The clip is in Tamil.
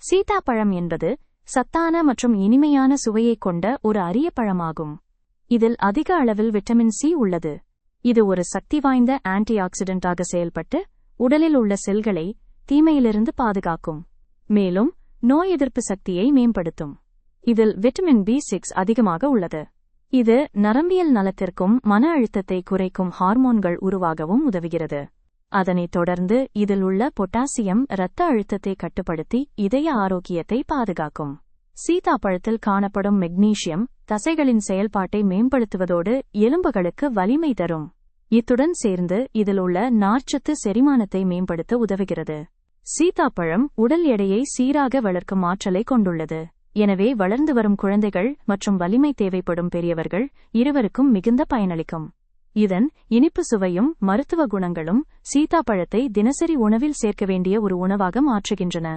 சீதாப்பழம் என்பது சத்தான மற்றும் இனிமையான சுவையைக் கொண்ட ஒரு அரிய பழமாகும். இதில் அதிக அளவில் விட்டமின் சி உள்ளது. இது ஒரு சக்திவாய்ந்த ஆன்டிஆக்சிடென்ட்டாக செயல்பட்டு உடலில் உள்ள செல்களை தீமையிலிருந்து பாதுகாக்கும். மேலும் நோய் எதிர்ப்பு சக்தியை மேம்படுத்தும். இதில் விட்டமின் B6 அதிகமாக உள்ளது. இது நரம்பியல் நலத்திற்கும் மன அழுத்தத்தை குறைக்கும் ஹார்மோன்கள் உருவாகவும் உதவுகிறது. அதனைத் தொடர்ந்து இதில் உள்ள பொட்டாசியம் இரத்த அழுத்தத்தை கட்டுப்படுத்தி இதய ஆரோக்கியத்தை பாதுகாக்கும். சீதாப்பழத்தில் காணப்படும் மெக்னீசியம் தசைகளின் செயல்பாட்டை மேம்படுத்துவதோடு எலும்புகளுக்கு வலிமை தரும். இத்துடன் சேர்ந்து இதில் உள்ள நார்ச்சத்து செரிமானத்தை மேம்படுத்த உதவுகிறது. சீதாப்பழம் உடல் எடையை சீராக வளர்க்கும் ஆற்றலை கொண்டுள்ளது. எனவே வளர்ந்து வரும் குழந்தைகள் மற்றும் வலிமை தேவைப்படும் பெரியவர்கள் இருவருக்கும் மிகுந்த பயனளிக்கும். இதன் இனிப்பு சுவையும் மருத்துவ குணங்களும் சீதாப்பழத்தை தினசரி உணவில் சேர்க்க வேண்டிய ஒரு உணவாக மாற்றுகின்றன.